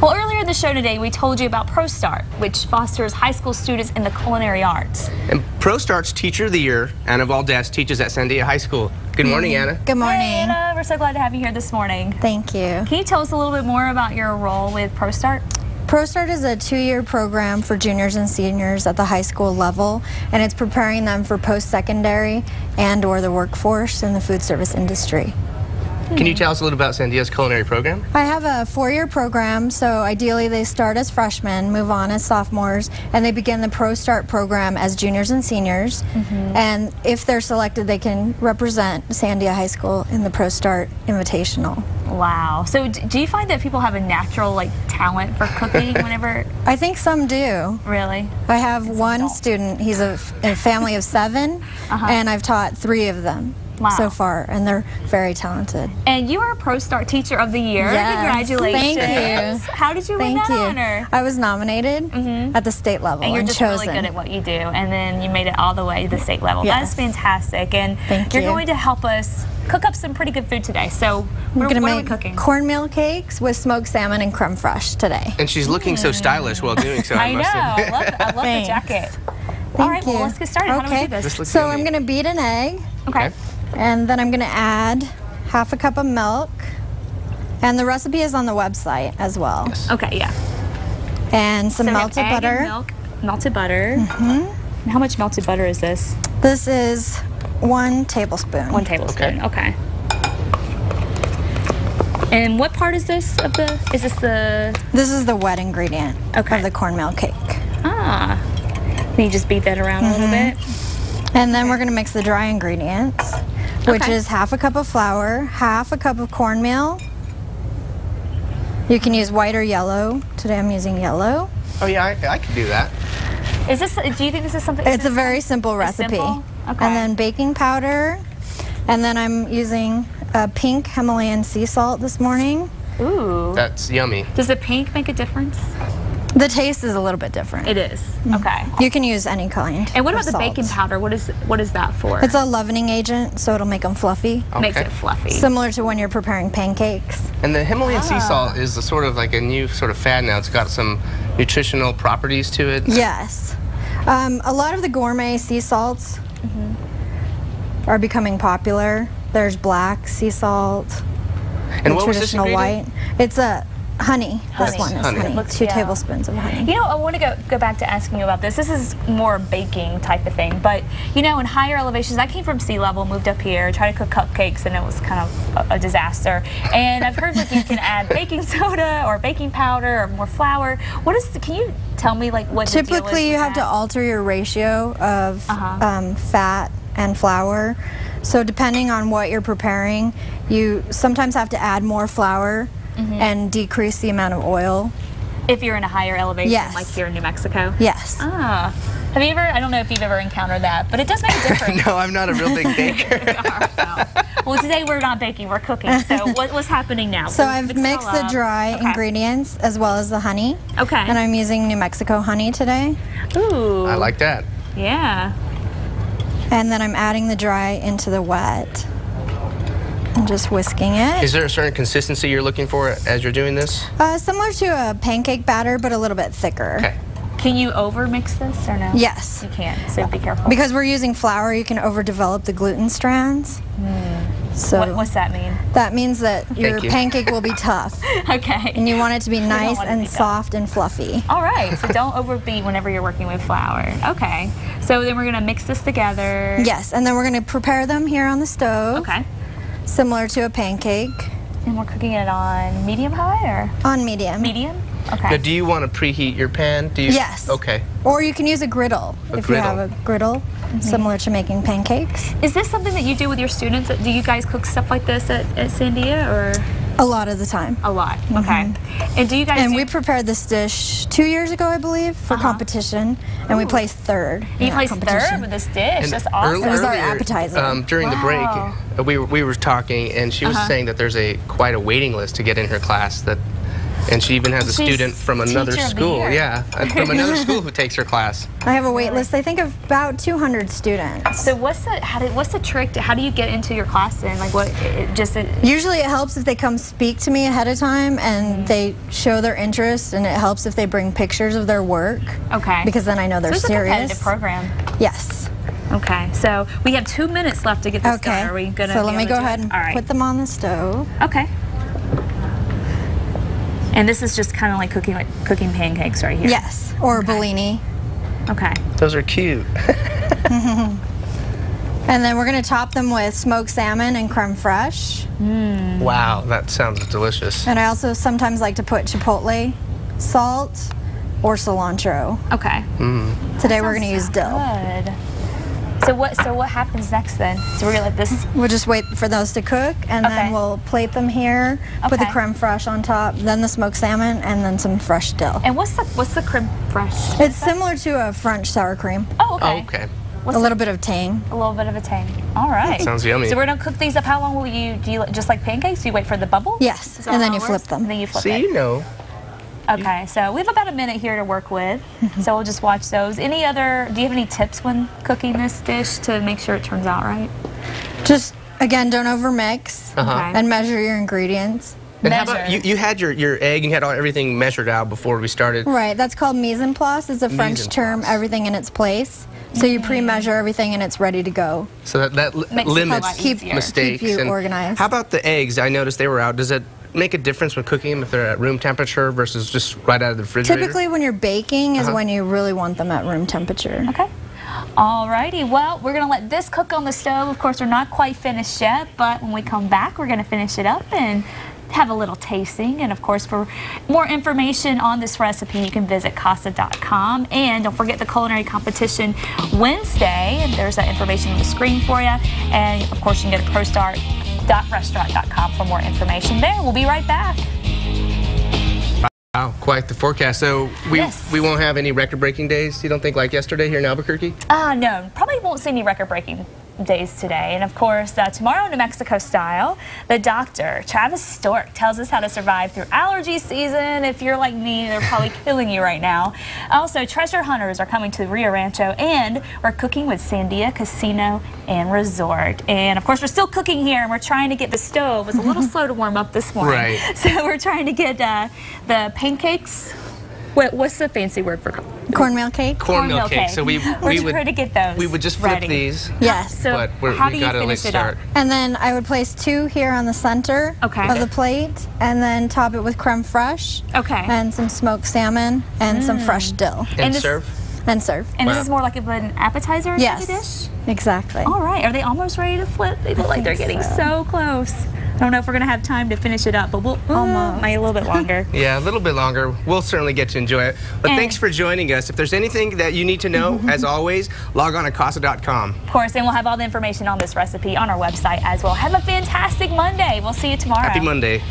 Well, earlier in the show today, we told you about ProStart, which fosters high school students in the culinary arts. And ProStart's Teacher of the Year, Unna Valdez, teaches at Sandia High School. Good morning, Anna. Good morning. Hey, Anna. We're so glad to have you here this morning. Thank you. Can you tell us a little bit more about your role with ProStart? ProStart is a 2-year program for juniors and seniors at the high school level, and it's preparing them for post-secondary and/or the workforce in the food service industry. Can you tell us a little about Sandia's culinary program? I have a 4-year program, so ideally they start as freshmen, move on as sophomores, and they begin the ProStart program as juniors and seniors. And if they're selected, they can represent Sandia High School in the ProStart Invitational. Wow. So do you find that people have a natural talent for cooking whenever? I think some do. Really? I have one student, he's a family of 7, and I've taught 3 of them. Wow. So far, and they're very talented. And you are a ProStart Teacher of the Year. Yes. Congratulations. Thank you. How did you win that honor? I was nominated at the state level and you're just chosen. really good at what you do, and then you made it all the way to the state level. Yes. That's fantastic. And you're going to help us cook up some pretty good food today. So what are we cooking? Cornmeal cakes with smoked salmon and creme fraiche today. And she's looking so stylish while doing so. I know. I love the jacket. All right, well, let's get started. How do we do this? So I'm going to beat an egg. Okay. And then I'm going to add half a cup of milk. And the recipe is on the website as well. Yes. Okay, yeah. And some melted butter. And milk, melted butter. And how much melted butter is this? This is 1 tablespoon. 1 tablespoon. Okay. And what part is this of the? Is this the? This is the wet ingredient of the cornmeal cake. Ah. Can you just beat that around a little bit? And then we're going to mix the dry ingredients, which is half a cup of flour, half a cup of cornmeal. You can use white or yellow. Today I'm using yellow. Oh yeah, I could do that. Is this? Do you think this is something? It's a very simple recipe. Simple? Okay. And then baking powder, and then I'm using a pink Himalayan sea salt this morning. Ooh. That's yummy. Does the pink make a difference? The taste is a little bit different. It is. Okay. You can use any kind. And what about the salt. baking powder? What is that for? It's a leavening agent, so it'll make them fluffy. Okay. Makes it fluffy. Similar to when you're preparing pancakes. And the Himalayan sea salt is sort of like a new sort of fad now. It's got some nutritional properties to it. Yes. A lot of the gourmet sea salts are becoming popular. There's black sea salt. And what was this traditional ingredient? white. It's a honey. This one is honey. 2 tablespoons of honey. You know, I want to go back to asking you about this. This is more baking type of thing, but you know, in higher elevations, I came from sea level, moved up here, tried to cook cupcakes, and it was kind of a disaster. And I've heard that you can add baking soda or baking powder or more flour. Can you tell me what the deal is Typically, you with have to alter your ratio of fat and flour. So depending on what you're preparing, you sometimes have to add more flour and decrease the amount of oil. If you're in a higher elevation, Yes. like here in New Mexico? Yes. Ah. Have you ever, I don't know if you've ever encountered that, but it does make a difference. No, I'm not a real big baker. Well, today we're not baking, we're cooking. So what's happening now? So I've mixed the dry ingredients as well as the honey. Okay. And I'm using New Mexico honey today. Ooh. I like that. Yeah. And then I'm adding the dry into the wet. I'm just whisking it. Is there a certain consistency you're looking for as you're doing this? Similar to a pancake batter, but a little bit thicker. Okay. Can you over mix this or no? Yes. You can't, so be careful. Because we're using flour, you can overdevelop the gluten strands. So What's that mean? that means that your pancake will be tough. Okay. And you want it to be nice want it to and be soft and fluffy. All right, so don't overbeat whenever you're working with flour. Okay. So then we're going to mix this together. Yes, and then we're going to prepare them here on the stove. Okay. Similar to a pancake. And we're cooking it on medium high or? On medium. Medium? Okay. Now, do you want to preheat your pan? Yes. Okay. Or you can use a griddle if you have a griddle, similar to making pancakes. Is this something that you do with your students? Do you guys cook stuff like this at Sandia or? A lot of the time. A lot. Okay. And do you guys? And we prepared this dish 2 years ago, I believe, for competition, and we placed third. You placed third with this dish. That's awesome. It was our appetizer. During the break, we were talking, and she was saying that there's quite a waiting list to get in her class. That And she even has a She's student from another teacher of the school. year. Yeah, from another school who takes her class. I have a wait list, I think, of about 200 students. So what's the trick? How do you get into your class then? Like what? Usually it helps if they come speak to me ahead of time and they show their interest, and it helps if they bring pictures of their work. Okay. Because then I know they're so it's serious. a competitive program. Yes. Okay, so we have 2 minutes left to get this done. Are we gonna? So let me go ahead and All right. put them on the stove. Okay. And this is just kind of like cooking pancakes right here. Yes, or Bellini. Okay. Those are cute. And then we're going to top them with smoked salmon and creme fraiche. Wow, that sounds delicious. And I also sometimes like to put chipotle salt or cilantro. Okay. Today we're going to use dill. Good. So what happens next then? So we're gonna let this. We'll just wait for those to cook, and then we'll plate them here. Put the creme fraiche on top, then the smoked salmon, and then some fresh dill. And what's the creme fraiche? It's similar to a French sour cream. Oh, okay. Oh, okay. A little bit of tang. A little bit of a tang. All right. Sounds yummy. So we're gonna cook these up. How long will you do? You just like pancakes? Do you wait for the bubble? Yes, Is that and then how you it flip works? them. And then you flip See, it. you know. Okay, so we have about a minute here to work with, so we'll just watch those. Do you have any tips when cooking this dish to make sure it turns out right? Just, again, don't overmix Okay. and measure your ingredients. And how about Measure. you had your egg and you had everything measured out before we started. Right, that's called mise en place. It's a French Mise en term, place. everything in its place. So you pre-measure everything and it's ready to go. So that Makes it a limits lot easier. mistakes. Keep you and organized. How about the eggs? I noticed they were out. Does it make a difference when cooking them if they're at room temperature versus just right out of the refrigerator? Typically when you're baking is when you really want them at room temperature. Okay. Alrighty, well, we're gonna let this cook on the stove. Of course, we're not quite finished yet, but when we come back, we're gonna finish it up and have a little tasting. And of course, for more information on this recipe, you can visit casa.com. And don't forget the culinary competition Wednesday, and there's that information on the screen for you. And of course, you can go to prostart.restaurant.com for more information there. We'll be right back. Wow, quite the forecast. So we won't have any record-breaking days, you don't think, like yesterday here in Albuquerque? No, probably won't see any record-breaking days today. And of course, tomorrow, New Mexico style, the doctor, Travis Stork, tells us how to survive through allergy season. If you're like me, they're probably killing you right now. Also, treasure hunters are coming to Rio Rancho, and we're cooking with Sandia Casino and Resort. And of course, we're still cooking here, and we're trying to get the stove. It was a little slow to warm up this morning. Right. So we're trying to get the pancakes. What's the fancy word for Cornmeal cake? Cornmeal cake. So we we're would trying to get those. We would just flip ready. these. Yes. So But how we do you got a late finish it up? start. And then I would place 2 here on the center of the plate, and then top it with creme fraiche. Okay. And some smoked salmon and some fresh dill. And this- serve? And serve. And Wow. this is more like an appetizer Yes. type of dish? Exactly. All right. Are they almost ready to flip? They look like they're getting so close. I don't know if we're going to have time to finish it up, but we'll Almost. maybe a little bit longer. Yeah, a little bit longer. We'll certainly get to enjoy it. But And- thanks for joining us. If there's anything that you need to know, as always, log on to casa.com. Of course, and we'll have all the information on this recipe on our website as well. Have a fantastic Monday. We'll see you tomorrow. Happy Monday.